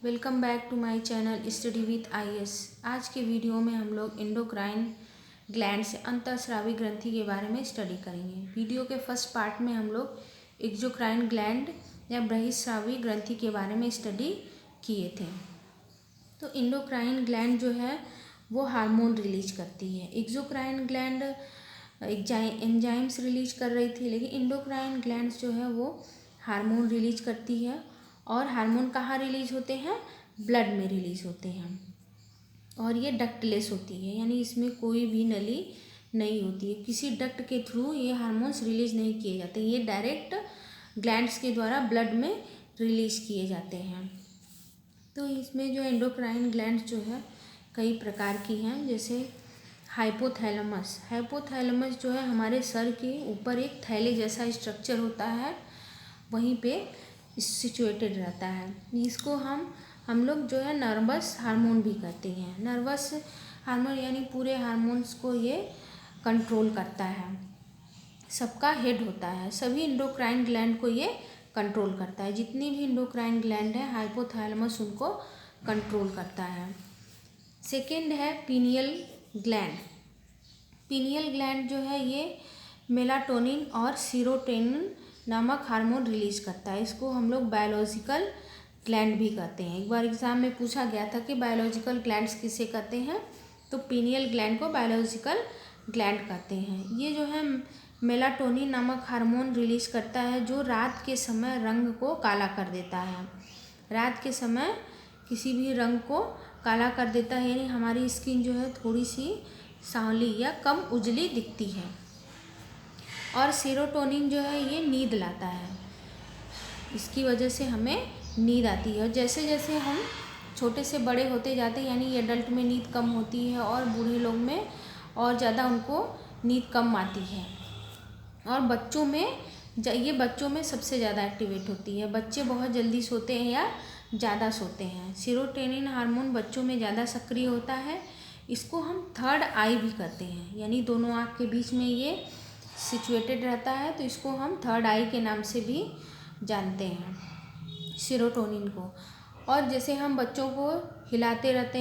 Welcome back to my channel study with IAS. आज के video में हम लोग एंडोक्राइन ग्लैंड से अंतःस्रावी ग्रंथि के बारे में स्टडी करेंगे। वीडियो के फर्स्ट पार्ट में हम लोग एक्सोक्राइन ग्लैंड या बहिःस्रावी ग्रंथि के बारे में स्टडी किए थे। तो एंडोक्राइन ग्लैंड जो है वो हार्मोन रिलीज करती है। एक्सोक्राइन ग्लैंड एंजाइम्स रिलीज कर रही थी, लेकिन एंडोक्राइन ग्लैंड जो है वो हार्मोन रिलीज करती है। और हार्मोन कहाँ रिलीज होते हैं? ब्लड में रिलीज होते हैं। और ये डक्टलेस होती है, यानी इसमें कोई भी नली नहीं होती है। किसी डक्ट के थ्रू ये हार्मोन्स रिलीज नहीं किए जाते, ये डायरेक्ट ग्लैंड्स के द्वारा ब्लड में रिलीज किए जाते हैं। तो इसमें जो एंडोक्राइन ग्लैंड जो है कई प्रकार की हैं, जैसे हाइपोथैलेमस जो है हमारे सर के ऊपर एक थैले जैसा स्ट्रक्चर होता है, वहीं पे सिचुएटेड रहता है। इसको हम लोग जो है नर्वस हार्मोन भी कहते हैं। नर्वस हार्मोन यानी पूरे हार्मोन्स को ये कंट्रोल करता है, सबका हेड होता है। सभी एंडोक्राइन ग्लैंड को ये कंट्रोल करता है। जितनी भी एंडोक्राइन ग्लैंड है हाइपोथैलेमस उनको कंट्रोल करता है। सेकेंड है पीनियल ग्लैंड। पीनियल ग्लैंड जो है ये मेलाटोनिन और सीरोटोनिन नामक हार्मोन रिलीज करता है। इसको हम लोग बायोलॉजिकल ग्लैंड भी कहते हैं। एक बार एग्जाम में पूछा गया था कि बायोलॉजिकल ग्लैंड्स किसे कहते हैं, तो पीनियल ग्लैंड को बायोलॉजिकल ग्लैंड कहते हैं। ये जो है मेलाटोनिन नामक हार्मोन रिलीज करता है, जो रात के समय रंग को काला कर देता है। रात के समय किसी भी रंग को काला कर देता है, यानी हमारी स्किन जो है थोड़ी सी सांवली या कम उजली दिखती है। और सीरोटोनिन जो है ये नींद लाता है, इसकी वजह से हमें नींद आती है। और जैसे जैसे हम छोटे से बड़े होते जाते हैं, यानी एडल्ट में नींद कम होती है और बूढ़े लोग में और ज़्यादा उनको नींद कम आती है। और बच्चों में सबसे ज़्यादा एक्टिवेट होती है। बच्चे बहुत जल्दी सोते हैं या ज़्यादा सोते हैं। सीरोटोनिन हार्मोन बच्चों में ज़्यादा सक्रिय होता है। इसको हम थर्ड आई भी कहते हैं, यानी दोनों आँख के बीच में ये सिचुएटेड रहता है, तो इसको हम थर्ड आई के नाम से भी जानते हैं सीरोटोनिन को। और जैसे हम बच्चों को हिलाते रहते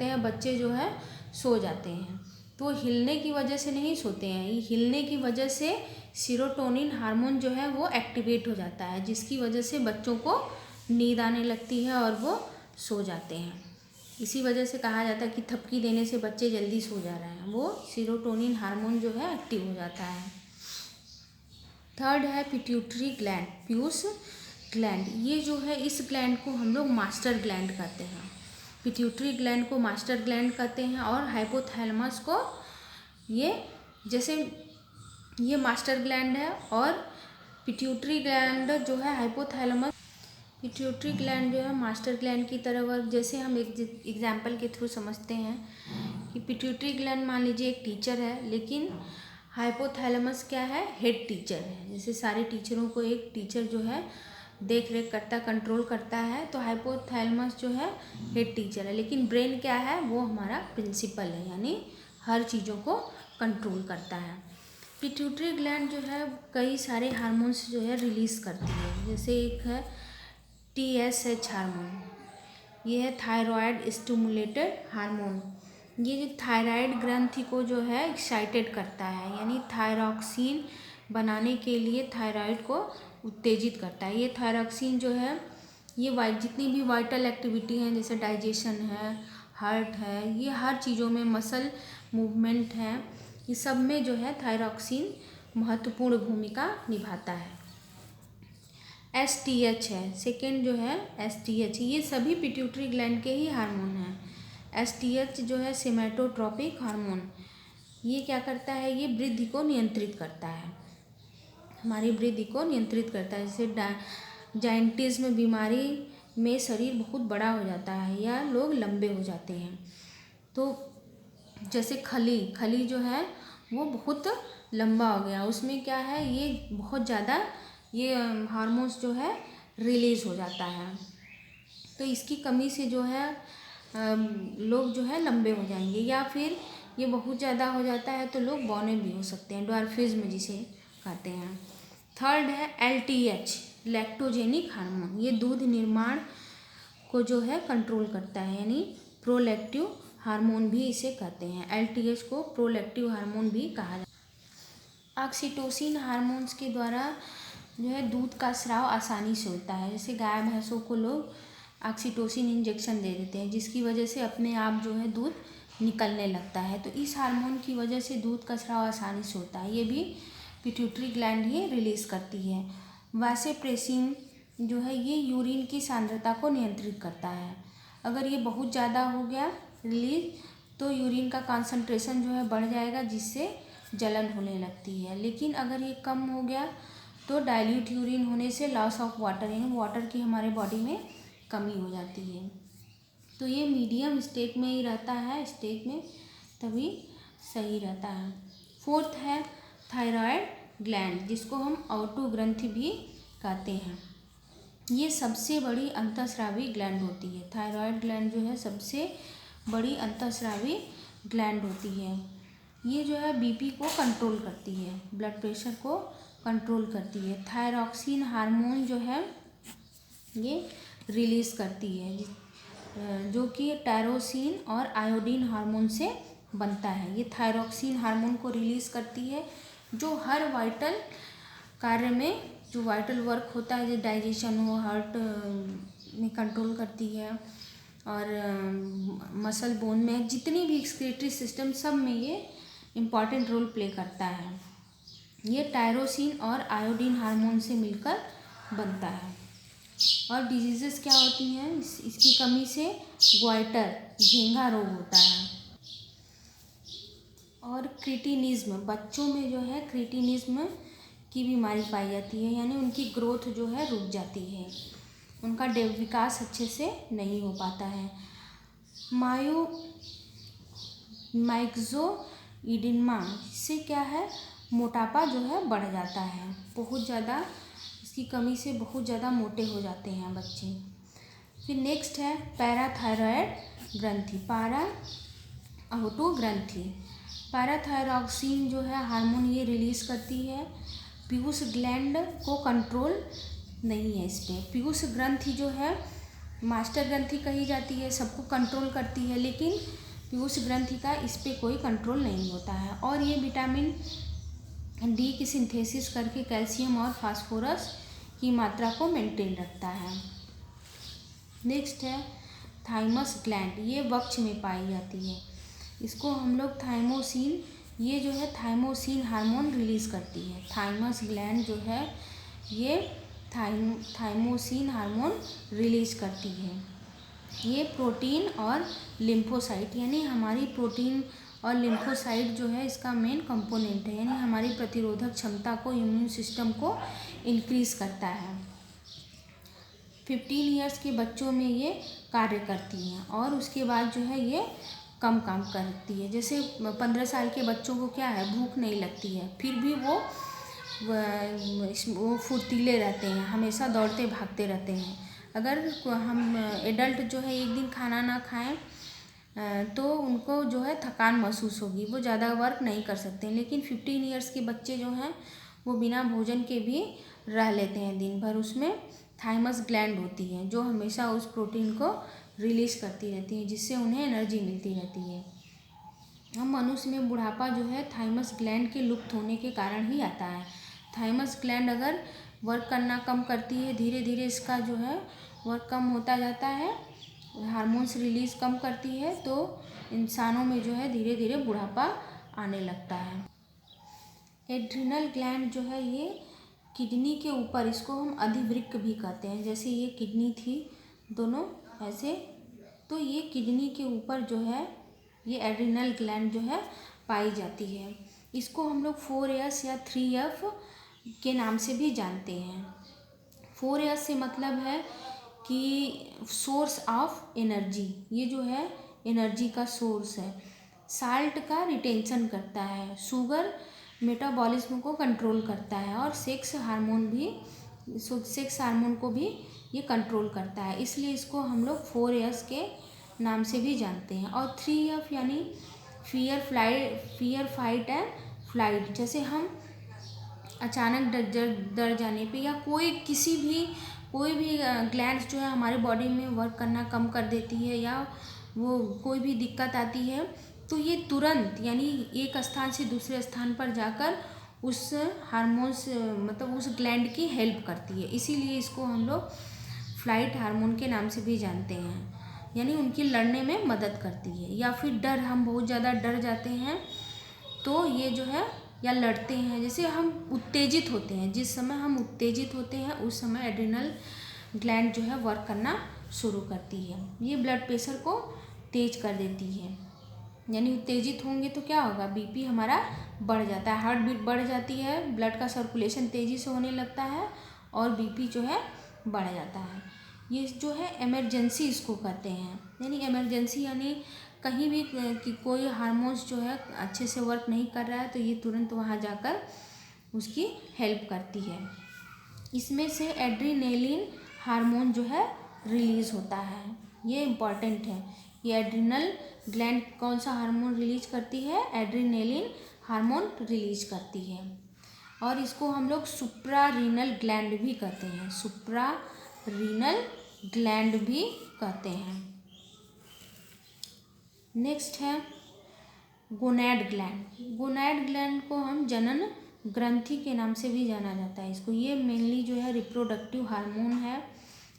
हैं, बच्चे जो है सो जाते हैं। तो हिलने की वजह से नहीं सोते हैं, ये हिलने की वजह से सीरोटोनिन हार्मोन जो है वो एक्टिवेट हो जाता है, जिसकी वजह से बच्चों को नींद आने लगती है और वो सो जाते हैं। इसी वजह से कहा जाता है कि थपकी देने से बच्चे जल्दी सो जा रहे हैं, वो सीरोटोनिन हार्मोन जो है एक्टिव हो जाता है। थर्ड है पिट्यूटरी ग्लैंड, प्यूस ग्लैंड। ये जो है इस ग्लैंड को हम लोग मास्टर ग्लैंड कहते हैं। पिट्यूटरी ग्लैंड को मास्टर ग्लैंड कहते हैं। और हाइपोथैलेमस को जैसे ये मास्टर ग्लैंड है, और पिट्यूटरी ग्लैंड जो है पिट्यूटरी ग्लैंड जो है मास्टर ग्लैंड की तरह वर्क। जैसे हम एक एग्जाम्पल के थ्रू समझते हैं कि पिट्यूटरी ग्लैंड मान लीजिए एक टीचर है, लेकिन हाइपोथैलेमस क्या है? हेड टीचर है। जैसे सारे टीचरों को एक टीचर जो है देख रेख करता, कंट्रोल करता है, तो हाइपोथैलेमस जो है हेड टीचर है। लेकिन ब्रेन क्या है? वो हमारा प्रिंसिपल है, यानी हर चीज़ों को कंट्रोल करता है। पिट्यूटरी ग्लैंड जो है कई सारे हार्मोन्स जो है रिलीज करती है। जैसे एक है TSH हार्मोन, ये है थायराइड स्टिमुलेटेड हार्मोन। ये जो थायराइड ग्रंथि को जो है एक्साइटेड करता है, यानी थायरॉक्सिन बनाने के लिए थायराइड को उत्तेजित करता है। ये थायरॉक्सिन जो है ये जितनी भी वाइटल एक्टिविटी हैं, जैसे डाइजेशन है, हार्ट है, ये हर चीज़ों में, मसल मूवमेंट है, ये सब में जो है थायरॉक्सिन महत्वपूर्ण भूमिका निभाता है। STH है, सेकेंड जो है STH, ये सभी पिट्यूटरी ग्लैंड के ही हार्मोन हैं। STH जो है सीमेटोट्रोपिक हार्मोन, ये क्या करता है? ये वृद्धि को नियंत्रित करता है, हमारी वृद्धि को नियंत्रित करता है। जैसे जाइंटिज्म बीमारी में शरीर बहुत बड़ा हो जाता है या लोग लंबे हो जाते हैं, तो जैसे खली जो है वो बहुत लंबा हो गया, उसमें क्या है? ये बहुत ज़्यादा ये हार्मोन्स जो है रिलीज हो जाता है। तो इसकी कमी से जो है लोग जो है लंबे हो जाएंगे, या फिर ये बहुत ज़्यादा हो जाता है तो लोग बौने भी हो सकते हैं, ड्वार्फिज्म जिसे कहते हैं। थर्ड है LTH, लैक्टोजेनिक हार्मोन। ये दूध निर्माण को जो है कंट्रोल करता है, यानी प्रोलैक्टिव हार्मोन भी इसे कहते हैं। LTH को प्रोलैक्टिव हार्मोन भी कहा जाता है। ऑक्सीटोसिन हार्मोन्स के द्वारा जो है दूध का स्राव आसानी से होता है। जैसे गाय भैंसों को लोग ऑक्सीटोसिन इंजेक्शन दे देते हैं, जिसकी वजह से अपने आप जो है दूध निकलने लगता है। तो इस हार्मोन की वजह से दूध का स्राव आसानी से होता है। ये भी पिट्यूटरी ग्लैंड ही रिलीज़ करती है। वासेप्रेसिन जो है ये यूरिन की सांद्रता को नियंत्रित करता है। अगर ये बहुत ज़्यादा हो गया रिलीज तो यूरिन का कॉन्सेंट्रेशन जो है बढ़ जाएगा, जिससे जलन होने लगती है। लेकिन अगर ये कम हो गया तो डाइल्यूट यूरिन होने से लॉस ऑफ वाटर, यानी वाटर की हमारे बॉडी में कमी हो जाती है। तो ये मीडियम स्टेट में ही रहता है, स्टेट में तभी सही रहता है। फोर्थ है थायराइड ग्लैंड, जिसको हम ऑटो ग्रंथि भी कहते हैं। ये सबसे बड़ी अंतःस्रावी ग्लैंड होती है। थायराइड ग्लैंड जो है सबसे बड़ी अंतःस्रावी ग्लैंड होती है। ये जो है बीपी को कंट्रोल करती है, ब्लड प्रेशर को कंट्रोल करती है। थायरॉक्सिन हार्मोन जो है ये रिलीज़ करती है, जो कि टायरोसिन और आयोडीन हार्मोन से बनता है। ये थायरॉक्सिन हार्मोन को रिलीज़ करती है, जो हर वाइटल कार्य में, जो वाइटल वर्क होता है, जो डाइजेशन हो, हार्ट में कंट्रोल करती है, और मसल बोन में जितनी भी एक्सक्रीटरी सिस्टम सब में ये इम्पॉर्टेंट रोल प्ले करता है। ये टायरोसिन और आयोडीन हार्मोन से मिलकर बनता है। और डिजीज़ेस क्या होती हैं इसकी कमी से? ग्वाइटर, झींगा रोग होता है। और क्रिटिनिज्म, बच्चों में जो है क्रिटिनिज्म की बीमारी पाई जाती है, यानी उनकी ग्रोथ जो है रुक जाती है, उनका विकास अच्छे से नहीं हो पाता है। माइक्सोइडिनमा, इससे क्या है, मोटापा जो है बढ़ जाता है, बहुत ज़्यादा इसकी कमी से बहुत ज़्यादा मोटे हो जाते हैं बच्चे। फिर नेक्स्ट है पैराथायरॉयड ग्रंथि, पारा ऑटो ग्रंथि। पैराथायरॉक्सिन जो है हार्मोन ये रिलीज़ करती है। पीयूष ग्लैंड को कंट्रोल नहीं है इस पर। पीयूष ग्रंथि जो है मास्टर ग्रंथि कही जाती है, सबको कंट्रोल करती है, लेकिन पीयूष ग्रंथि का इस पर कोई कंट्रोल नहीं होता है। और ये विटामिन डी की सिंथेसिस करके कैल्शियम और फास्फोरस की मात्रा को मेंटेन रखता है। नेक्स्ट है थाइमस ग्लैंड, ये वक्ष में पाई जाती है। इसको हम लोग थाइमोसिन, ये जो है थाइमोसिन हार्मोन रिलीज़ करती है। थाइमस ग्लैंड जो है ये थाइमोसिन हार्मोन रिलीज़ करती है। ये प्रोटीन और लिम्फोसाइट, यानी हमारी प्रोटीन और लिम्फोसाइट जो है इसका मेन कंपोनेंट है, यानी हमारी प्रतिरोधक क्षमता को, इम्यून सिस्टम को इंक्रीज़ करता है। 15 ईयर्स के बच्चों में ये कार्य करती हैं, और उसके बाद जो है ये कम काम करती है। जैसे 15 साल के बच्चों को क्या है, भूख नहीं लगती है, फिर भी वो फुर्तीले रहते हैं, हमेशा दौड़ते भागते रहते हैं। अगर हम एडल्ट जो है एक दिन खाना ना खाएं तो उनको जो है थकान महसूस होगी, वो ज़्यादा वर्क नहीं कर सकते। लेकिन 15 ईयर्स के बच्चे जो हैं वो बिना भोजन के भी रह लेते हैं दिन भर। उसमें थाइमस ग्लैंड होती है जो हमेशा उस प्रोटीन को रिलीज़ करती रहती है, जिससे उन्हें एनर्जी मिलती रहती है। हम मनुष्य में बुढ़ापा जो है थाइमस ग्लैंड के लुप्त होने के कारण ही आता है। थाइमस ग्लैंड अगर वर्क करना कम करती है, धीरे धीरे इसका जो है वर्क कम होता जाता है, हार्मोन्स रिलीज़ कम करती है, तो इंसानों में जो है धीरे धीरे बुढ़ापा आने लगता है। एड्रिनल ग्लैंड जो है ये किडनी के ऊपर, इसको हम अधिवृक्क भी कहते हैं। जैसे ये किडनी थी दोनों ऐसे, तो ये किडनी के ऊपर जो है ये एड्रिनल ग्लैंड जो है पाई जाती है। इसको हम लोग 4S या 3F के नाम से भी जानते हैं। 4S से मतलब है कि सोर्स ऑफ एनर्जी, ये जो है एनर्जी का सोर्स है। साल्ट का रिटेंशन करता है, शुगर मेटाबॉलिज्म को कंट्रोल करता है, और सेक्स हार्मोन को भी ये कंट्रोल करता है। इसलिए इसको हम लोग 4S के नाम से भी जानते हैं। और 3F यानी फियर, फाइट एंड फ्लाइट। जैसे हम अचानक डर जाने पे या कोई किसी भी कोई भी ग्लैंड्स जो है हमारे बॉडी में वर्क करना कम कर देती है या वो कोई भी दिक्कत आती है तो ये तुरंत यानी एक स्थान से दूसरे स्थान पर जाकर उस हार्मोन्स मतलब उस ग्लैंड की हेल्प करती है। इसीलिए इसको हम लोग फ्लाइट हार्मोन के नाम से भी जानते हैं, यानी उनकी लड़ने में मदद करती है। या फिर डर, हम बहुत ज़्यादा डर जाते हैं तो ये जो है, या लड़ते हैं, जैसे हम उत्तेजित होते हैं, जिस समय हम उत्तेजित होते हैं उस समय एड्रिनल ग्लैंड जो है वर्क करना शुरू करती है। ये ब्लड प्रेशर को तेज कर देती है, यानी उत्तेजित होंगे तो क्या होगा, बीपी हमारा बढ़ जाता है, हार्ट बीट बढ़ जाती है, ब्लड का सर्कुलेशन तेज़ी से होने लगता है और बीपी जो है बढ़ जाता है। ये जो है इमरजेंसी इसको कहते हैं, यानी इमरजेंसी यानी कहीं भी कि कोई हार्मोन्स जो है अच्छे से वर्क नहीं कर रहा है तो ये तुरंत वहाँ जाकर उसकी हेल्प करती है। इसमें से एड्रीनेलिन हार्मोन जो है रिलीज़ होता है, ये इम्पॉर्टेंट है। ये एड्रिनल ग्लैंड कौन सा हार्मोन रिलीज करती है, एड्रीनेलिन हार्मोन रिलीज करती है। और इसको हम लोग सुप्रारीनल ग्लैंड भी कहते हैं, सुप्रारीनल ग्लैंड भी कहते हैं। नेक्स्ट है गोनैड ग्लैंड। गोनैड ग्लैंड को हम जनन ग्रंथि के नाम से भी जाना जाता है इसको। ये मेनली जो है रिप्रोडक्टिव हार्मोन है,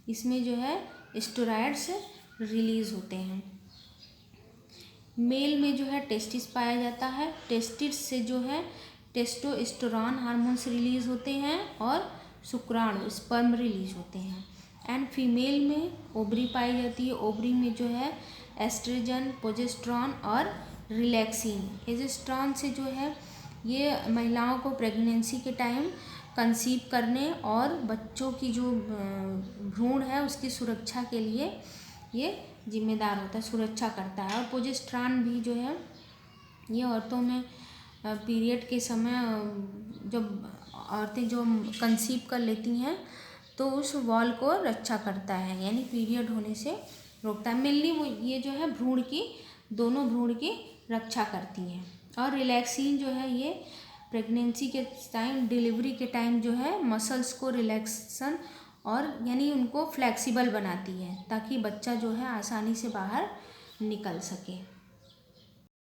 इसमें जो है स्टेरॉइड्स रिलीज होते हैं। मेल में जो है टेस्टिस पाया जाता है, टेस्टिस से जो है टेस्टोस्टेरोन हार्मोन्स रिलीज होते हैं और शुक्राणु स्पर्म रिलीज होते हैं। एंड फीमेल में ओवरी पाई जाती है, ओवरी में जो है एस्ट्रोजन, प्रोजेस्टेरॉन और रिलैक्सिन। प्रोजेस्टेरॉन से जो है ये महिलाओं को प्रेगनेंसी के टाइम कंसीव करने और बच्चों की जो भ्रूण है उसकी सुरक्षा के लिए ये जिम्मेदार होता है, सुरक्षा करता है। और प्रोजेस्टेरॉन भी जो है ये औरतों में पीरियड के समय जब औरतें जो कंसीव कर लेती हैं तो उस वॉल को रक्षा करता है, यानी पीरियड होने से रोकता है। मेनली वो ये जो है भ्रूण की, दोनों भ्रूण की रक्षा करती है। और रिलैक्सिन जो है ये प्रेगनेंसी के टाइम, डिलीवरी के टाइम जो है मसल्स को रिलैक्सन और यानी उनको फ्लेक्सिबल बनाती है ताकि बच्चा जो है आसानी से बाहर निकल सके।